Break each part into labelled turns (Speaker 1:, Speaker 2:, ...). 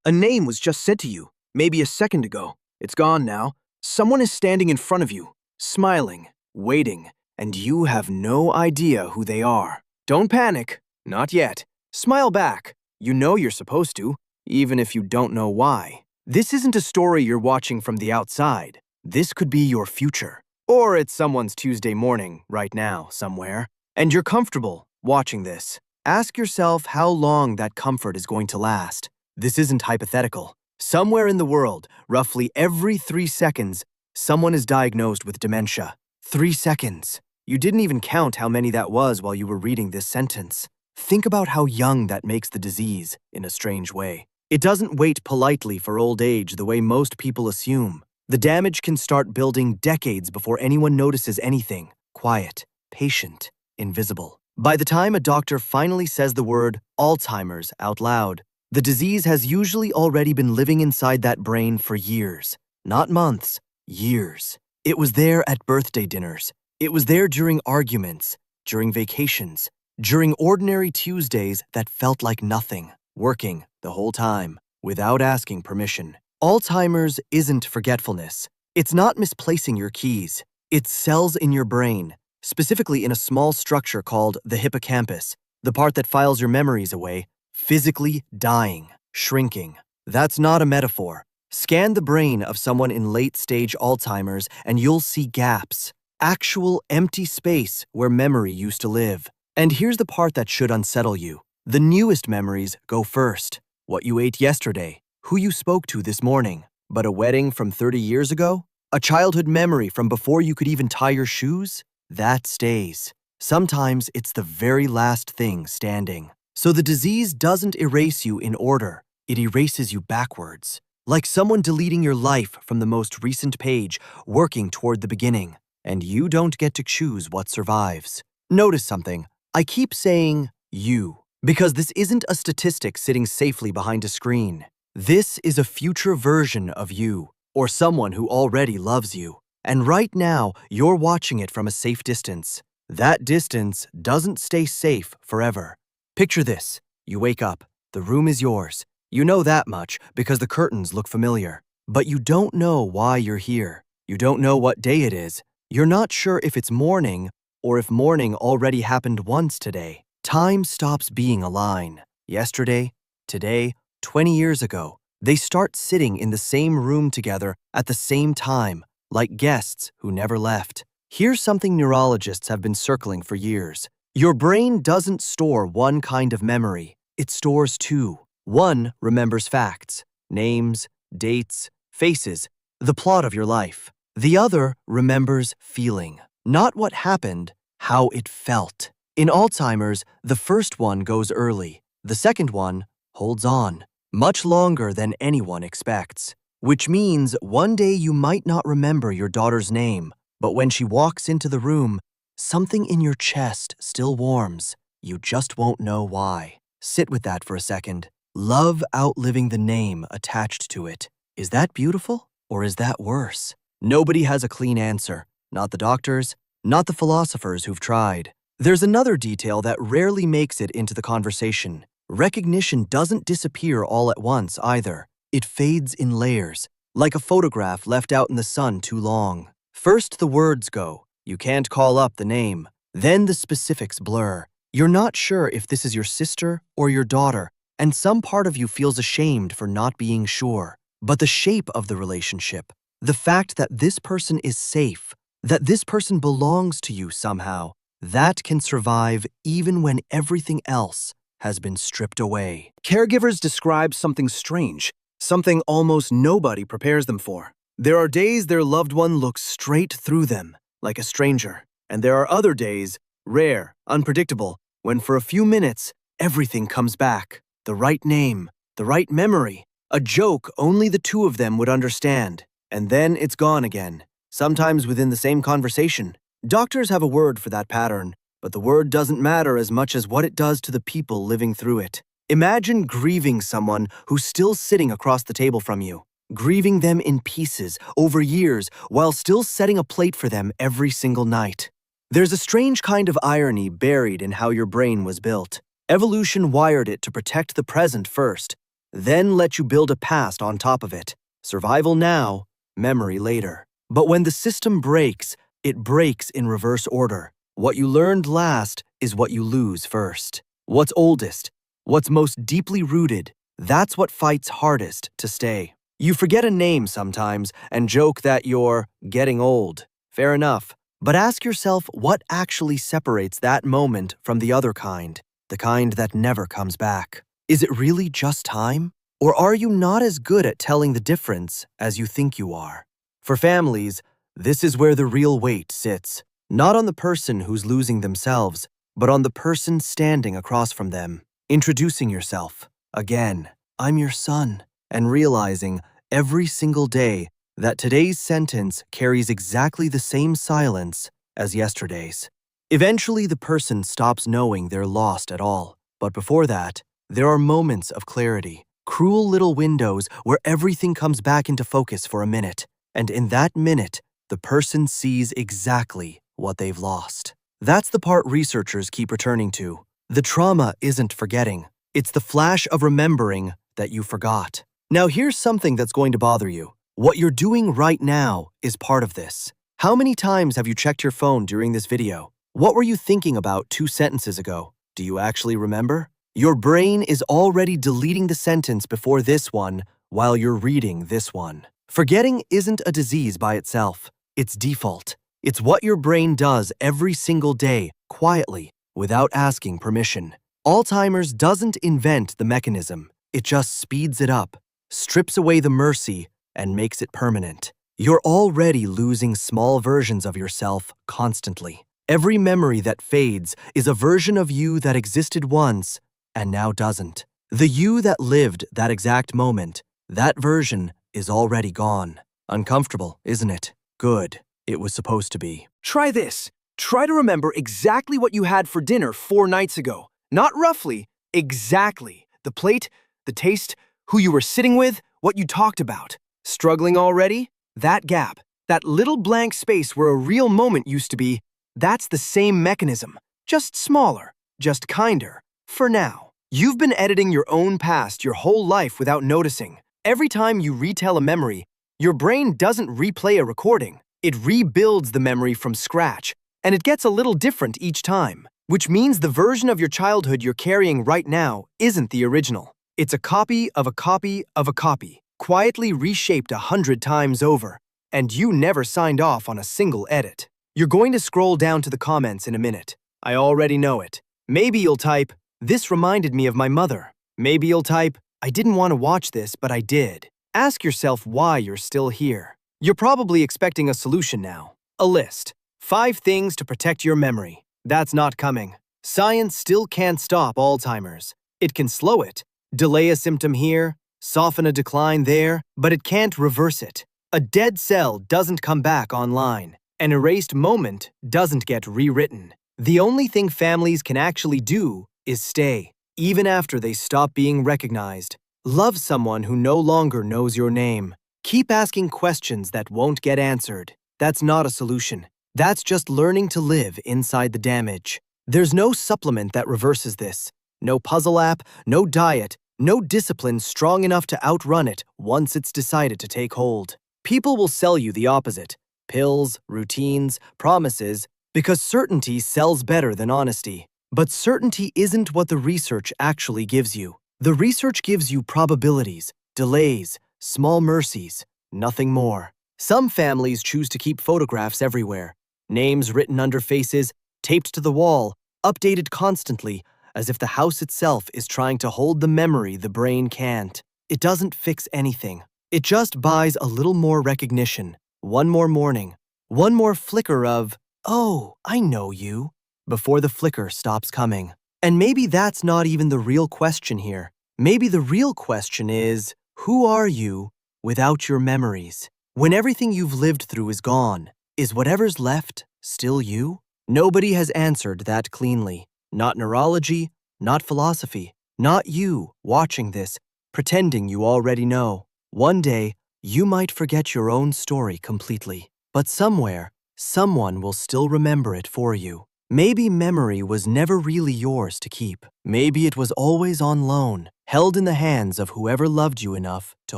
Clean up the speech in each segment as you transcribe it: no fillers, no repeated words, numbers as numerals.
Speaker 1: A name was just said to you, maybe a second ago. It's gone now. Someone is standing in front of you, smiling, waiting, and you have no idea who they are. Don't panic. Not yet. Smile back. You know you're supposed to, even if you don't know why. This isn't a story you're watching from the outside. This could be your future. Or it's someone's Tuesday morning, right now, somewhere. And you're comfortable watching this. Ask yourself how long that comfort is going to last. This isn't hypothetical. Somewhere in the world, roughly every 3 seconds, someone is diagnosed with dementia. 3 seconds. You didn't even count how many that was while you were reading this sentence. Think about how young that makes the disease, in a strange way. It doesn't wait politely for old age the way most people assume. The damage can start building decades before anyone notices anything. Quiet, patient, invisible. By the time a doctor finally says the word Alzheimer's out loud, the disease has usually already been living inside that brain for years. Not months, years. It was there at birthday dinners. It was there during arguments, during vacations, during ordinary Tuesdays that felt like nothing, working the whole time, without asking permission. Alzheimer's isn't forgetfulness. It's not misplacing your keys. It's cells in your brain, specifically in a small structure called the hippocampus, the part that files your memories away, physically dying, shrinking. That's not a metaphor. Scan the brain of someone in late-stage Alzheimer's and you'll see gaps, actual empty space where memory used to live. And here's the part that should unsettle you. The newest memories go first. What you ate yesterday, who you spoke to this morning. But a wedding from 30 years ago? A childhood memory from before you could even tie your shoes? That stays. Sometimes it's the very last thing standing. So the disease doesn't erase you in order. It erases you backwards. Like someone deleting your life from the most recent page, working toward the beginning. And you don't get to choose what survives. Notice something. I keep saying you, because this isn't a statistic sitting safely behind a screen. This is a future version of you, or someone who already loves you. And right now, you're watching it from a safe distance. That distance doesn't stay safe forever. Picture this. You wake up. The room is yours. You know that much because the curtains look familiar. But you don't know why you're here. You don't know what day it is. You're not sure if it's morning or if morning already happened once today. Time stops being a line. Yesterday, today, 20 years ago, they start sitting in the same room together at the same time, like guests who never left. Here's something neurologists have been circling for years. Your brain doesn't store one kind of memory. It stores two. One remembers facts, names, dates, faces, the plot of your life. The other remembers feeling. Not what happened, how it felt. In Alzheimer's, the first one goes early. The second one holds on. Much longer than anyone expects. Which means one day you might not remember your daughter's name, but when she walks into the room, something in your chest still warms. You just won't know why. Sit with that for a second. Love outliving the name attached to it. Is that beautiful or is that worse? Nobody has a clean answer. Not the doctors, not the philosophers who've tried. There's another detail that rarely makes it into the conversation. Recognition doesn't disappear all at once either. It fades in layers, like a photograph left out in the sun too long. First the words go. You can't call up the name. Then the specifics blur. You're not sure if this is your sister or your daughter, and some part of you feels ashamed for not being sure. But the shape of the relationship, the fact that this person is safe, that this person belongs to you somehow, that can survive even when everything else has been stripped away.
Speaker 2: Caregivers describe something strange, something almost nobody prepares them for. There are days their loved one looks straight through them, like a stranger. And there are other days, rare, unpredictable, when for a few minutes, everything comes back. The right name, the right memory, a joke only the two of them would understand. And then it's gone again, sometimes within the same conversation. Doctors have a word for that pattern, but the word doesn't matter as much as what it does to the people living through it. Imagine grieving someone who's still sitting across the table from you, grieving them in pieces over years while still setting a plate for them every single night. There's a strange kind of irony buried in how your brain was built. Evolution wired it to protect the present first, then let you build a past on top of it. Survival now, memory later. But when the system breaks, it breaks in reverse order. What you learned last is what you lose first. What's oldest, what's most deeply rooted, that's what fights hardest to stay. You forget a name sometimes and joke that you're getting old. Fair enough. But ask yourself what actually separates that moment from the other kind, the kind that never comes back. Is it really just time? Or are you not as good at telling the difference as you think you are? For families, this is where the real weight sits. Not on the person who's losing themselves, but on the person standing across from them. Introducing yourself. Again, I'm your son. And realizing every single day that today's sentence carries exactly the same silence as yesterday's. Eventually, the person stops knowing they're lost at all. But before that, there are moments of clarity. Cruel little windows where everything comes back into focus for a minute. And in that minute, the person sees exactly what they've lost. That's the part researchers keep returning to. The trauma isn't forgetting. It's the flash of remembering that you forgot. Now here's something that's going to bother you. What you're doing right now is part of this. How many times have you checked your phone during this video? What were you thinking about 2 sentences ago? Do you actually remember? Your brain is already deleting the sentence before this one while you're reading this one. Forgetting isn't a disease by itself. It's default. It's what your brain does every single day, quietly, without asking permission. Alzheimer's doesn't invent the mechanism. It just speeds it up, strips away the mercy, and makes it permanent. You're already losing small versions of yourself constantly. Every memory that fades is a version of you that existed once and now doesn't. The you that lived that exact moment, that version is already gone. Uncomfortable, isn't it? Good. It was supposed to be.
Speaker 1: Try this. Try to remember exactly what you had for dinner 4 nights ago. Not roughly, exactly. The plate, the taste, who you were sitting with, what you talked about. Struggling already? That gap, that little blank space where a real moment used to be, that's the same mechanism. Just smaller, just kinder. For now. You've been editing your own past your whole life without noticing. Every time you retell a memory, your brain doesn't replay a recording. It rebuilds the memory from scratch, and it gets a little different each time, which means the version of your childhood you're carrying right now isn't the original. It's a copy of a copy of a copy, quietly reshaped 100 times over, and you never signed off on a single edit. You're going to scroll down to the comments in a minute. I already know it. Maybe you'll type, "This reminded me of my mother." Maybe you'll type, "I didn't want to watch this, but I did." Ask yourself why you're still here. You're probably expecting a solution now. A list. 5 things to protect your memory. That's not coming. Science still can't stop Alzheimer's. It can slow it, delay a symptom here, soften a decline there, but it can't reverse it. A dead cell doesn't come back online. An erased moment doesn't get rewritten. The only thing families can actually do is stay, even after they stop being recognized. Love someone who no longer knows your name. Keep asking questions that won't get answered. That's not a solution. That's just learning to live inside the damage. There's no supplement that reverses this. No puzzle app, no diet, no discipline strong enough to outrun it once it's decided to take hold. People will sell you the opposite. Pills, routines, promises, because certainty sells better than honesty. But certainty isn't what the research actually gives you. The research gives you probabilities, delays, small mercies, nothing more. Some families choose to keep photographs everywhere, names written under faces, taped to the wall, updated constantly, as if the house itself is trying to hold the memory the brain can't. It doesn't fix anything. It just buys a little more recognition, one more morning, one more flicker of, "Oh, I know you," before the flicker stops coming. And maybe that's not even the real question here. Maybe the real question is, who are you without your memories? When everything you've lived through is gone, is whatever's left still you? Nobody has answered that cleanly. Not neurology, not philosophy, not you watching this, pretending you already know. One day, you might forget your own story completely, but somewhere, someone will still remember it for you. Maybe memory was never really yours to keep. Maybe it was always on loan,
Speaker 2: held in the hands of whoever loved you enough to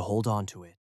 Speaker 2: hold on to it.